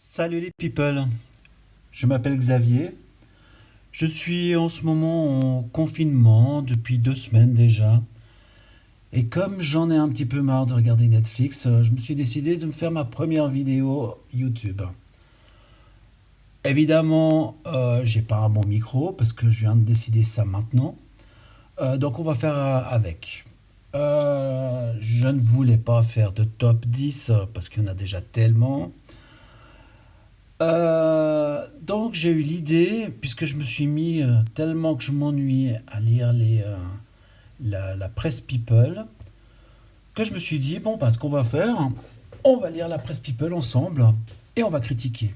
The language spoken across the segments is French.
Salut les people, je m'appelle Xavier. Je suis en ce moment en confinement depuis 2 semaines déjà. Et comme j'en ai un petit peu marre de regarder Netflix, je me suis décidé de me faire ma première vidéo YouTube. Évidemment, j'ai pas un bon micro parce que je viens de décider ça maintenant. Donc on va faire avec. Je ne voulais pas faire de top 10 parce qu'il y en a déjà tellement. Donc j'ai eu l'idée, puisque je me suis mis tellement que je m'ennuie à lire la presse People, que je me suis dit, bon, bah, ce qu'on va faire, on va lire la presse People ensemble et on va critiquer.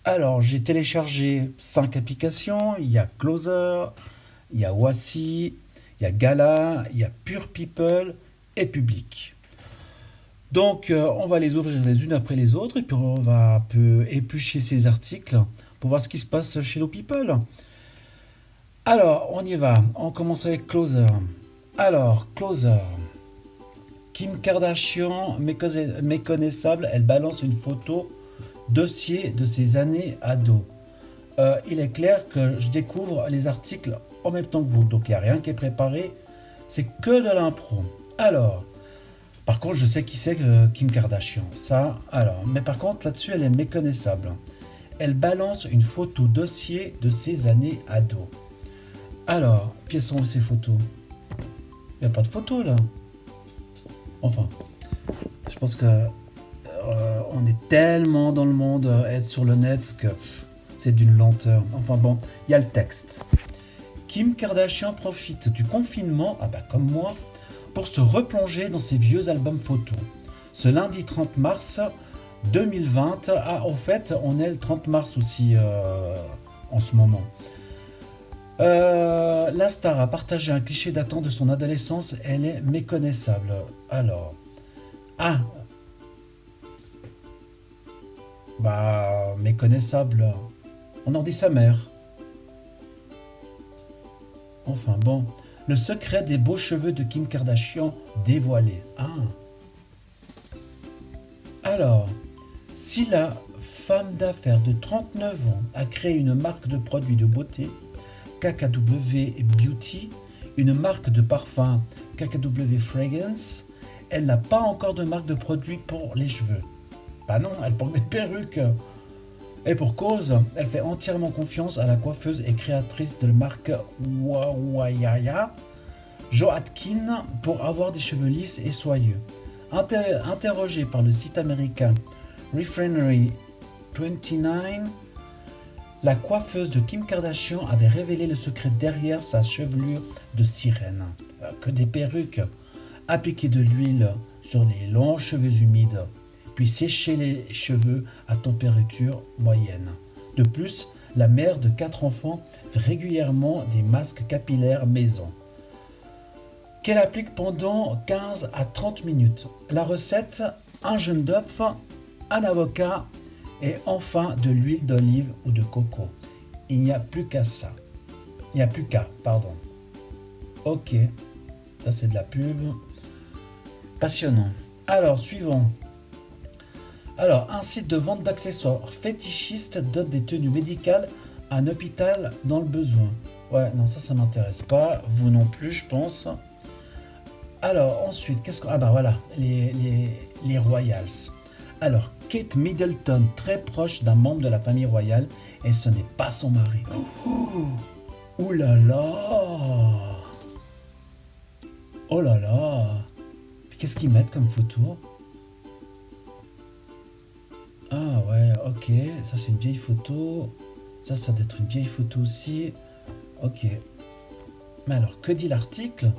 Alors j'ai téléchargé 5 applications, il y a Closer, il y a Wasi, il y a Gala, il y a Pure People et Public. Donc, on va les ouvrir les unes après les autres et puis on va un peu éplucher ces articles pour voir ce qui se passe chez nos people. Alors, on y va. On commence avec Closer. Alors, Closer. Kim Kardashian, méconnaissable, elle balance une photo dossier de ses années ado. Il est clair que je découvre les articles en même temps que vous, donc il n'y a rien qui est préparé. C'est que de l'impro. Alors, par contre, je sais qui c'est Kim Kardashian. Ça, alors. Mais par contre, là-dessus, elle est méconnaissable. Elle balance une photo dossier de ses années ado. Alors, quelles sont ces photos? Il n'y a pas de photos là. Enfin, je pense que on est tellement dans le monde, être sur le net, que c'est d'une lenteur. Enfin bon, il y a le texte. Kim Kardashian profite du confinement, ah bah comme moi, pour se replonger dans ses vieux albums photos. Ce lundi 30 mars 2020, ah au fait on est le 30 mars aussi en ce moment. La star a partagé un cliché datant de son adolescence, elle est méconnaissable. Alors, ah, bah méconnaissable, on en dit sa mère. Enfin bon, le secret des beaux cheveux de Kim Kardashian dévoilé. Ah. Alors, si la femme d'affaires de 39 ans a créé une marque de produits de beauté, KKW Beauty, une marque de parfum, KKW Fragrance, elle n'a pas encore de marque de produits pour les cheveux. Bah non, elle porte des perruques. Et pour cause, elle fait entièrement confiance à la coiffeuse et créatrice de la marque Wawayaya, Jo Atkin, pour avoir des cheveux lisses et soyeux. Interrogée par le site américain Refinery 29, la coiffeuse de Kim Kardashian avait révélé le secret derrière sa chevelure de sirène. Que des perruques. Appliquer de l'huile sur les longs cheveux humides, puis sécher les cheveux à température moyenne. De plus, la mère de 4 enfants fait régulièrement des masques capillaires maison, qu'elle applique pendant 15 à 30 minutes. La recette, un jaune d'œuf, un avocat et enfin de l'huile d'olive ou de coco. Il n'y a plus qu'à ça. Il n'y a plus qu'à, pardon. Ok, ça c'est de la pub. Passionnant. Alors, suivant. Alors, un site de vente d'accessoires fétichistes donne des tenues médicales à un hôpital dans le besoin. Ouais, non, ça m'intéresse pas. Vous non plus, je pense. Alors, ensuite, qu'est-ce qu'on... Ah bah voilà, les Royals. Alors, Kate Middleton, très proche d'un membre de la famille royale, et ce n'est pas son mari. Ouh là là. Oh là là. Qu'est-ce qu'ils mettent comme photo? Ah ouais, ok. Ça, c'est une vieille photo. Ça doit être une vieille photo aussi. Ok. Mais alors, que dit l'article?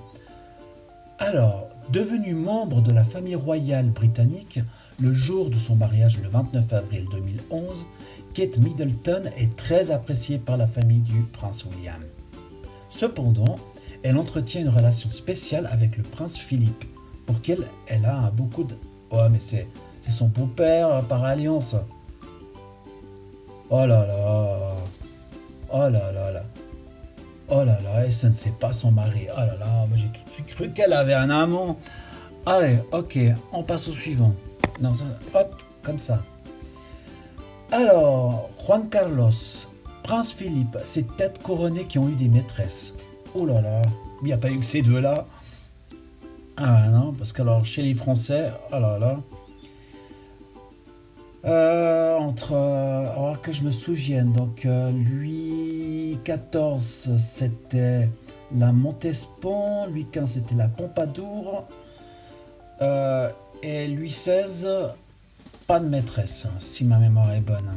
Alors, devenue membre de la famille royale britannique, le jour de son mariage le 29 avril 2011, Kate Middleton est très appréciée par la famille du prince William. Cependant, elle entretient une relation spéciale avec le prince Philippe, pour qui elle a beaucoup de... Oh, mais c'est son beau-père par alliance. Oh là là. Oh là là là. Oh là là, et ce ne c'est pas son mari. Oh là là, moi j'ai tout de suite cru qu'elle avait un amant. Allez, ok, on passe au suivant. Non, ça, hop, comme ça. Alors, Juan Carlos, Prince Philippe, ces têtes couronnées qui ont eu des maîtresses. Oh là là, il n'y a pas eu que ces deux-là. Ah non, parce que alors chez les Français, oh là là. Alors que je me souvienne, donc Louis XIV c'était la Montespan, Louis XV c'était la Pompadour, et Louis XVI, pas de maîtresse, si ma mémoire est bonne.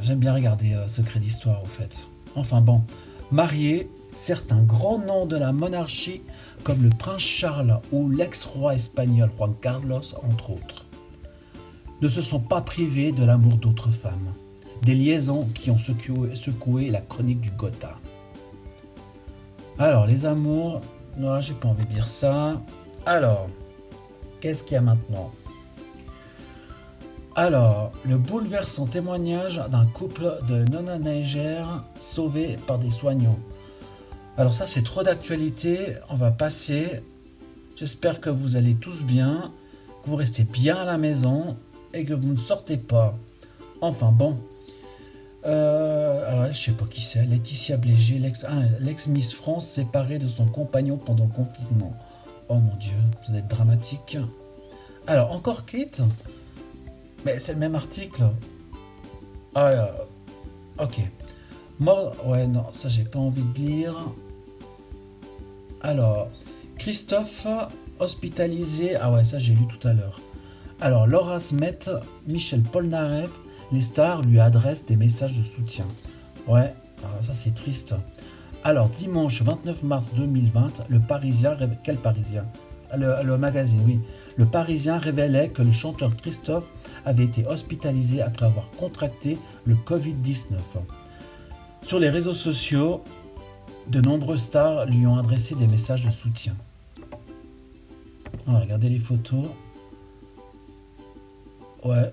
J'aime bien regarder Secret d'Histoire au fait. Enfin bon, marié, certains grands noms de la monarchie comme le prince Charles ou l'ex-roi espagnol Juan Carlos entre autres, ne se sont pas privés de l'amour d'autres femmes. Des liaisons qui ont secoué la chronique du Gotha. Alors, les amours... Non, j'ai pas envie de dire ça. Alors, qu'est-ce qu'il y a maintenant? Alors, le bouleversant témoignage d'un couple de nonagénaires sauvés par des soignants. Alors ça, c'est trop d'actualité. On va passer. J'espère que vous allez tous bien, que vous restez bien à la maison et que vous ne sortez pas. Enfin bon. Alors, je sais pas qui c'est. Laetitia Blégé, l'ex-Miss France, séparée de son compagnon pendant le confinement. Oh mon Dieu, ça doit être dramatique. Alors, encore quitte. Mais c'est le même article. Ah, ok. Mort. Ouais, non, ça j'ai pas envie de lire. Alors, Christophe hospitalisé. Ah ouais, ça j'ai lu tout à l'heure. Alors, Laura Smet, Michel Polnareff, les stars lui adressent des messages de soutien. Ouais, ça c'est triste. Alors, dimanche 29 mars 2020, le Parisien... Quel Parisien? Le magazine, oui. Le Parisien révélait que le chanteur Christophe avait été hospitalisé après avoir contracté le Covid-19. Sur les réseaux sociaux, de nombreuses stars lui ont adressé des messages de soutien. Regardez les photos. Ouais.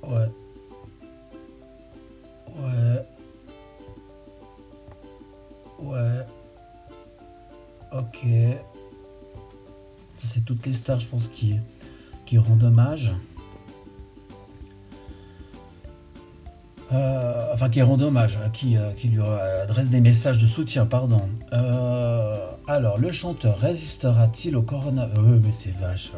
Ouais. Ouais. Ouais. Ok. Ça, c'est toutes les stars, je pense, qui rendent hommage. Enfin, qui rendent hommage, qui lui adressent des messages de soutien, pardon. Alors, le chanteur résistera-t-il au coronavirus? Mais c'est vache.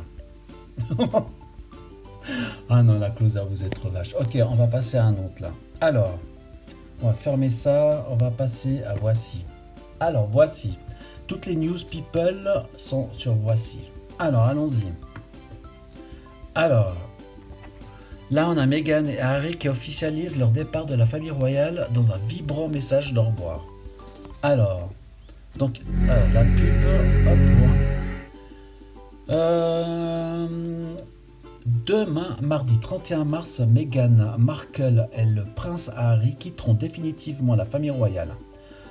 Ah non, la closer, vous êtes trop vache. Ok, on va passer à un autre, là. Alors, on va fermer ça, on va passer à Voici. Alors, Voici. Toutes les news people sont sur Voici. Alors, allons-y. Alors, là, on a Meghan et Harry qui officialisent leur départ de la famille royale dans un vibrant message d'au revoir. Alors, donc, la pub, hop, demain, mardi 31 mars, Meghan Markle et le prince Harry quitteront définitivement la famille royale.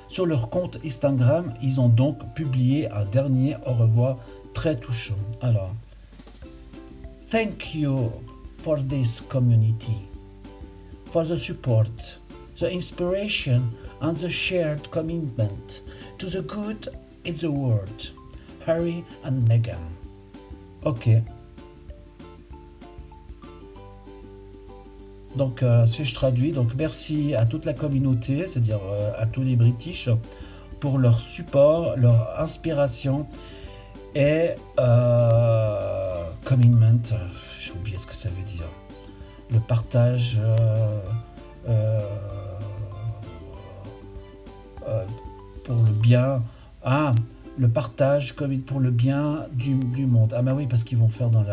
Sur leur compte Instagram, ils ont donc publié un dernier au revoir très touchant. Alors, thank you for this community, for the support, the inspiration and the shared commitment to the good in the world. Harry and Meghan. Ok. Donc, si je traduis, donc merci à toute la communauté, c'est-à-dire à tous les British, pour leur support, leur inspiration et commitment, j'ai oublié ce que ça veut dire. Le partage pour le bien. Ah, le partage pour le bien du monde. Ah bah oui, parce qu'ils vont faire dans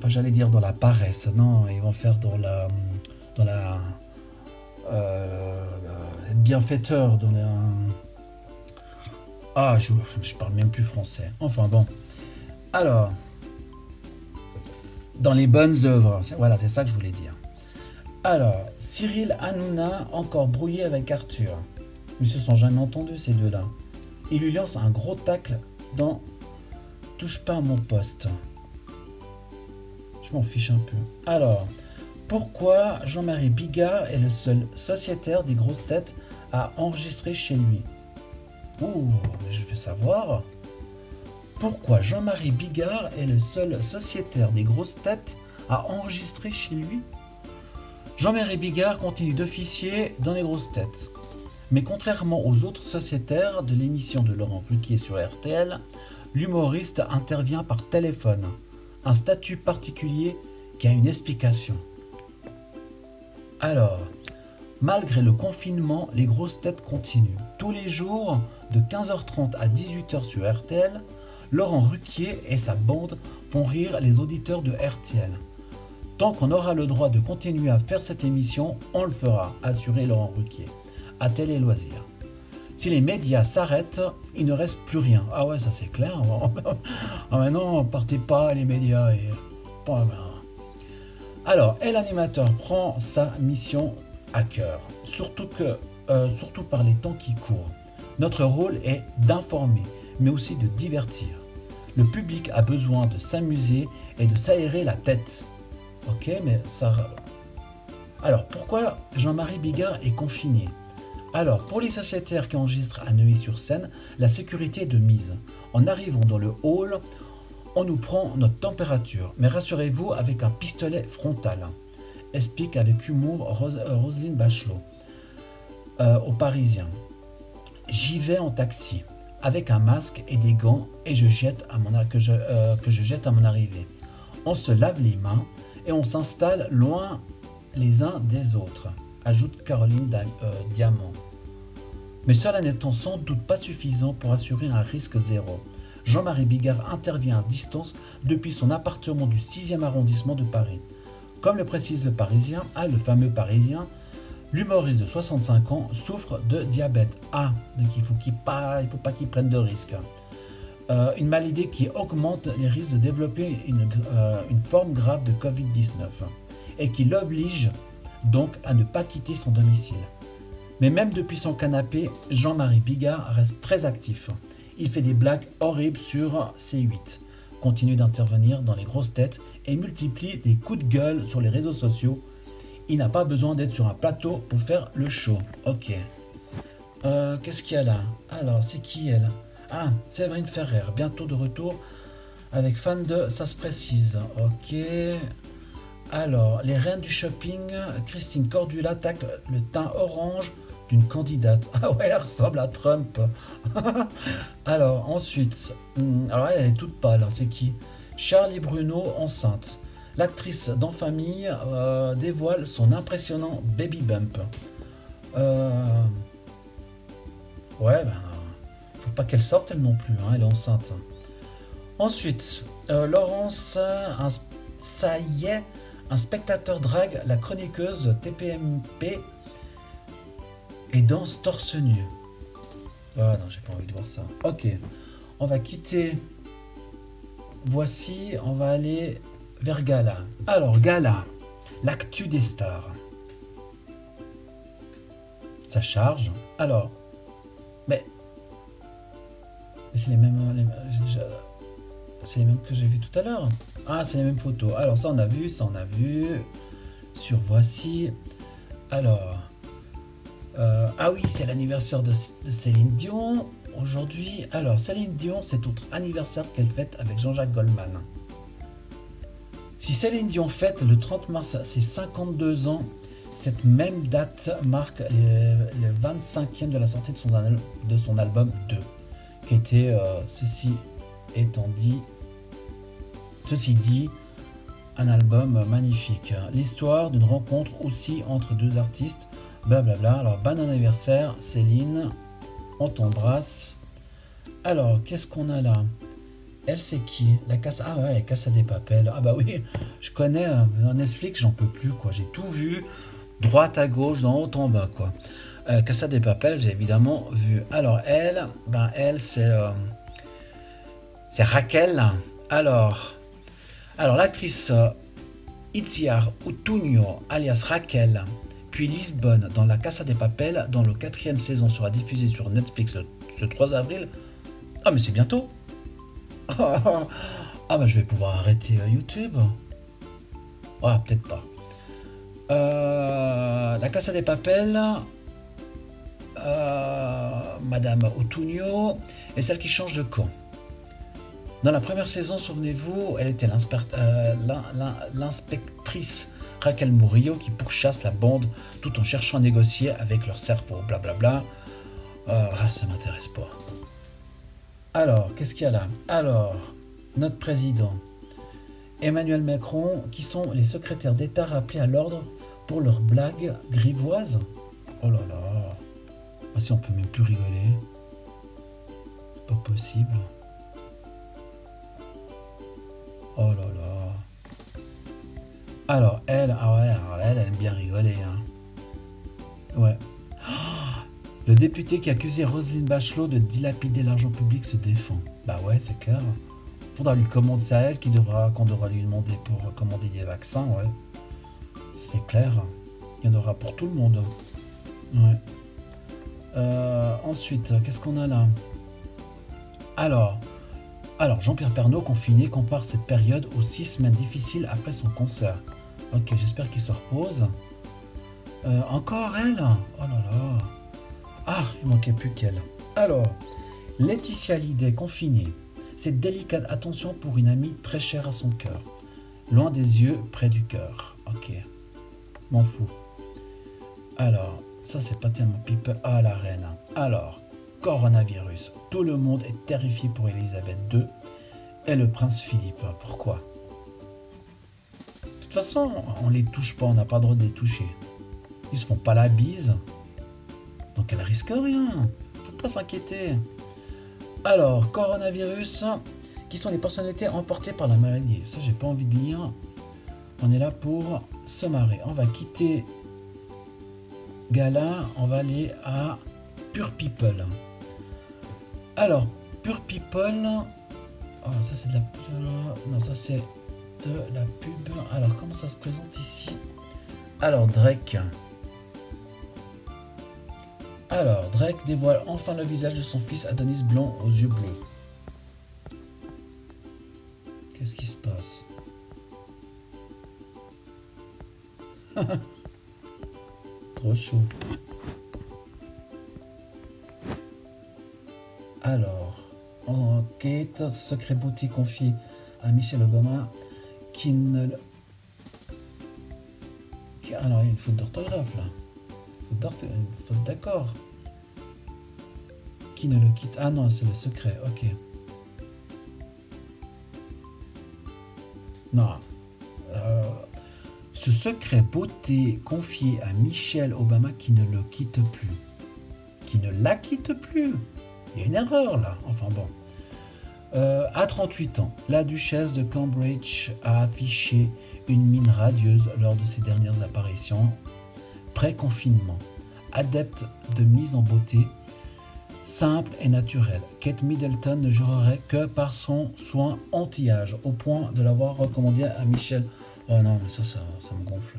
pas j'allais dire dans la paresse, non, ils vont faire dans la être bienfaiteur, dans la je parle même plus français. Enfin bon. Alors, dans les bonnes œuvres, voilà, c'est ça que je voulais dire. Alors, Cyril Hanouna encore brouillé avec Arthur. Ils se sont jamais entendus ces deux-là. Il lui lance un gros tacle dans Touche pas à mon poste. Je m'en fiche un peu. Alors, pourquoi Jean-Marie Bigard est le seul sociétaire des grosses têtes à enregistrer chez lui? Ouh, je veux savoir. Pourquoi Jean-Marie Bigard est le seul sociétaire des grosses têtes à enregistrer chez lui? Jean-Marie Bigard continue d'officier dans les grosses têtes. Mais contrairement aux autres sociétaires de l'émission de Laurent Ruquier sur RTL, l'humoriste intervient par téléphone. Un statut particulier qui a une explication. Alors, malgré le confinement, les grosses têtes continuent. Tous les jours, de 15h30 à 18h sur RTL, Laurent Ruquier et sa bande font rire les auditeurs de RTL. Tant qu'on aura le droit de continuer à faire cette émission, on le fera, a assuré Laurent Ruquier, à Télé Loisirs. Si les médias s'arrêtent, il ne reste plus rien. Ah ouais, ça c'est clair. Ah mais non, partez pas les médias. Alors, et l'animateur prend sa mission à cœur, surtout par les temps qui courent. Notre rôle est d'informer, mais aussi de divertir. Le public a besoin de s'amuser et de s'aérer la tête. Ok, mais ça... Alors, pourquoi Jean-Marie Bigard est confiné? Alors, pour les sociétaires qui enregistrent à Neuilly-sur-Seine, la sécurité est de mise. En arrivant dans le hall, on nous prend notre température, mais rassurez-vous avec un pistolet frontal, explique avec humour Roselyne Bachelot aux Parisiens. J'y vais en taxi, avec un masque et des gants et que je jette à mon arrivée. On se lave les mains et on s'installe loin les uns des autres, ajoute Caroline Diamant. Mais cela n'étant sans doute pas suffisant pour assurer un risque zéro. Jean-Marie Bigard intervient à distance depuis son appartement du 6e arrondissement de Paris. Comme le précise le Parisien, le fameux Parisien, l'humoriste de 65 ans souffre de diabète. Donc il faut pas qu'il prenne de risques. Une maladie qui augmente les risques de développer une forme grave de Covid-19 et qui l'oblige donc à ne pas quitter son domicile. Mais même depuis son canapé, Jean-Marie Bigard reste très actif. Il fait des blagues horribles sur C8, continue d'intervenir dans les grosses têtes et multiplie des coups de gueule sur les réseaux sociaux. Il n'a pas besoin d'être sur un plateau pour faire le show. Ok. Qu'est-ce qu'il y a là? Alors, c'est qui elle? Séverine Ferrer, bientôt de retour avec fan de Ça se précise. Ok. Alors, les reines du shopping, Christine Cordula tacle le teint orange d'une candidate. Ah ouais, elle ressemble à Trump. Alors, ensuite, alors elle est toute pâle, c'est qui? Charlie Bruno, enceinte. L'actrice d'En Famille dévoile son impressionnant baby bump. Ouais, faut pas qu'elle sorte elle non plus, elle est enceinte. Ensuite, Laurence, ça y est, un spectateur drague la chroniqueuse TPMP et danse torse nu. Ah non, j'ai pas envie de voir ça. Ok, on va quitter. Voici, on va aller vers Gala. Alors, Gala, l'actu des stars. Ça charge. Alors, mais c'est les mêmes. C'est les mêmes que j'ai vu tout à l'heure. C'est les mêmes photos. Alors, ça on a vu. Sur Voici. Alors. Oui, c'est l'anniversaire de Céline Dion aujourd'hui. Alors, Céline Dion, c'est autre anniversaire qu'elle fête avec Jean-Jacques Goldman. Si Céline Dion fête le 30 mars ses 52 ans, cette même date marque le 25e de la sortie de son album 2, qui était, ceci dit, un album magnifique. L'histoire d'une rencontre aussi entre deux artistes, blablabla. Alors, bon anniversaire, Céline, on t'embrasse. Alors, qu'est-ce qu'on a là? Elle, c'est qui? La Casa des Papel. Bah oui, je connais. Netflix, j'en peux plus, quoi. J'ai tout vu, droite à gauche, d'en haut en bas, quoi. Casa des Papel, j'ai évidemment vu. Alors, elle, c'est Raquel. Alors l'actrice Itziar Utuño, alias Raquel, puis Lisbonne dans la Casa des Papel, dont la 4e saison sera diffusée sur Netflix ce 3 avril. Mais c'est bientôt. Je vais pouvoir arrêter YouTube. Peut-être pas. La Casa des Papel, Madame Utuño est celle qui change de camp. Dans la première saison, souvenez-vous, elle était l'inspectrice Raquel Murillo qui pourchasse la bande tout en cherchant à négocier avec leur cerveau, blablabla. Ça m'intéresse pas. Alors, qu'est-ce qu'il y a là? Alors, notre président, Emmanuel Macron, qui sont les secrétaires d'État rappelés à l'ordre pour leurs blagues grivoises. Oh là là, si on peut même plus rigoler. C'est pas possible. Oh là là. Alors, elle aime bien rigoler. Hein. Ouais. Le député qui accusait Roselyne Bachelot de dilapider l'argent public se défend. Bah ouais, c'est clair. Faudra lui commander ça à elle qu'on devra lui demander pour commander des vaccins, ouais. C'est clair. Il y en aura pour tout le monde. Ouais. Ensuite, qu'est-ce qu'on a là? Alors, Jean-Pierre Pernaut, confiné, compare cette période aux 6 semaines difficiles après son concert. Ok, j'espère qu'il se repose. Encore elle? Oh là là. Ah, il manquait plus qu'elle. Alors, Laetitia Hallyday, confinée. Cette délicate attention pour une amie très chère à son cœur. Loin des yeux, près du cœur. Ok, m'en fous. Alors, ça c'est pas tellement people. Ah, la reine. Alors, coronavirus. Tout le monde est terrifié pour Elisabeth II et le prince Philippe. Pourquoi? De toute façon, on les touche pas, on n'a pas le droit de les toucher. Ils se font pas la bise. Donc elle risque rien. Faut pas s'inquiéter. Alors, coronavirus, qui sont les personnalités emportées par la maladie. Ça, j'ai pas envie de lire. On est là pour se marrer. On va quitter Gala, on va aller à Pure People. Alors, Pure People. Oh, ça c'est de la pub. Non, ça c'est de la pub. Alors, comment ça se présente ici? Alors, Drake. Alors, Drake dévoile enfin le visage de son fils Adonis blond aux yeux bleus. Qu'est-ce qui se passe? Trop chaud. Alors, enquête, secret boutique confié à Michelle Obama qui ne... Alors, il y a une faute d'orthographe là. Une faute d'accord. Qui ne le quitte... Ah non, c'est le secret, ok. Non. Ce secret beauté confié à Michelle Obama qui ne le quitte plus. Qui ne la quitte plus. Il y a une erreur là. Enfin bon. À 38 ans, la duchesse de Cambridge a affiché une mine radieuse lors de ses dernières apparitions. Pré-confinement. Adepte de mise en beauté simple et naturelle, Kate Middleton ne jurerait que par son soin anti-âge, au point de l'avoir recommandé à Michelle. Oh non, mais ça me gonfle.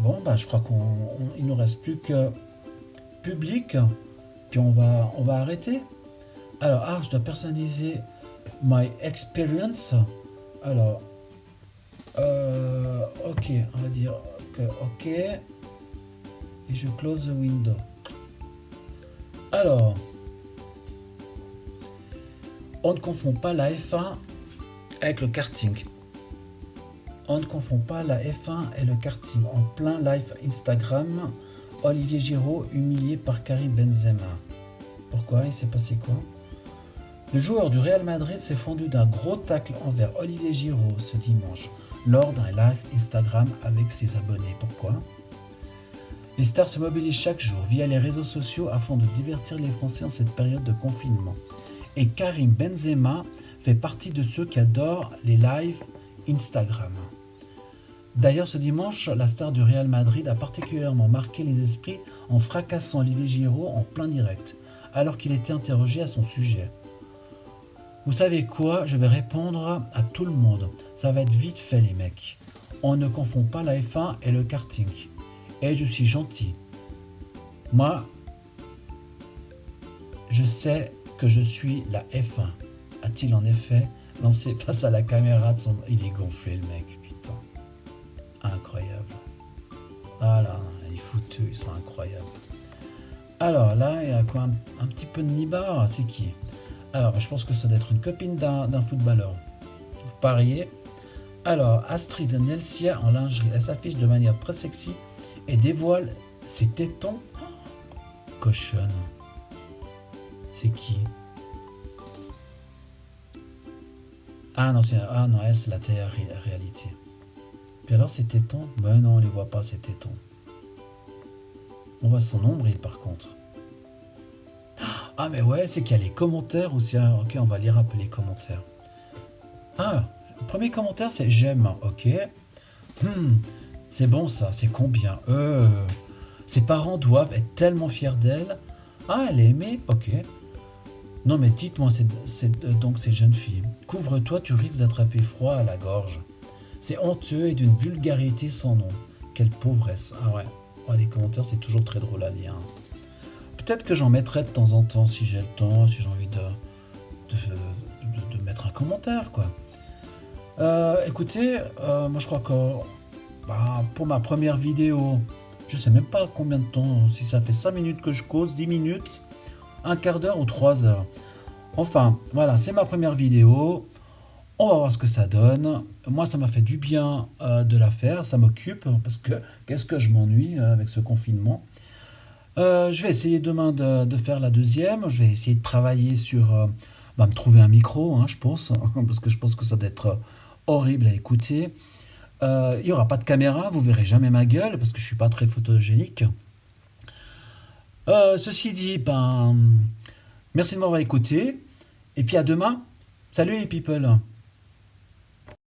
Bon, bah, je crois qu'il ne nous reste plus que public, puis on va arrêter. Alors, je dois personnaliser my experience. Alors, ok, on va dire que ok, et je close the window. Alors, on ne confond pas la F1 avec le karting. On ne confond pas la F1 et le karting. En plein live Instagram, Olivier Giroud humilié par Karim Benzema. Pourquoi? Il s'est passé quoi? Le joueur du Real Madrid s'est fendu d'un gros tacle envers Olivier Giroud ce dimanche lors d'un live Instagram avec ses abonnés. Pourquoi? Les stars se mobilisent chaque jour via les réseaux sociaux afin de divertir les Français en cette période de confinement. Et Karim Benzema fait partie de ceux qui adorent les lives Instagram. D'ailleurs, ce dimanche, la star du Real Madrid a particulièrement marqué les esprits en fracassant Olivier Giroud en plein direct, alors qu'il était interrogé à son sujet. Vous savez quoi? Je vais répondre à tout le monde. Ça va être vite fait, les mecs. On ne confond pas la F1 et le karting. Et je suis gentil. Moi, je sais que je suis la F1. A-t-il en effet lancé face à la caméra de son... Il est gonflé, le mec, putain. Incroyable. Ah là, les fouteux, ils sont incroyables. Alors là, il y a quoi? Un petit peu de nibar, c'est qui? Alors, je pense que ça doit être une copine d'un footballeur. Vous pariez. Alors, Astrid Nelsia en lingerie. Elle s'affiche de manière très sexy et dévoile ses tétons. Cochonne. C'est qui? Ah non, elle, c'est la réalité. Puis alors, ses tétons? Ben non, on les voit pas, ces tétons. On voit son nombril, par contre. Ah, mais ouais, c'est qu'il y a les commentaires aussi. Ah, ok, on va lire un peu les commentaires. Ah, le premier commentaire, c'est j'aime. Ok. C'est bon ça, c'est combien? Ses parents doivent être tellement fiers d'elle. Ah, elle est aimée? Ok. Non, mais dites-moi, donc cette jeune fille. Couvre-toi, tu risques d'attraper froid à la gorge. C'est honteux et d'une vulgarité sans nom. Quelle pauvresse. Ah ouais. Ouais, les commentaires, c'est toujours très drôle à lire. Peut-être que j'en mettrai de temps en temps si j'ai le temps, si j'ai envie de mettre un commentaire, quoi. Écoutez, moi je crois que pour ma première vidéo, je sais même pas combien de temps, si ça fait 5 minutes que je cause, 10 minutes, un quart d'heure ou 3 heures. Enfin, voilà, c'est ma première vidéo. On va voir ce que ça donne. Moi, ça m'a fait du bien de la faire. Ça m'occupe parce que qu'est-ce que je m'ennuie avec ce confinement. Je vais essayer demain de faire la deuxième. Je vais essayer de travailler sur me trouver un micro, hein, je pense, parce que je pense que ça doit être horrible à écouter. Il n'y aura pas de caméra, vous verrez jamais ma gueule parce que je suis pas très photogénique. Ceci dit, merci de m'avoir écouté. Et puis à demain. Salut les people.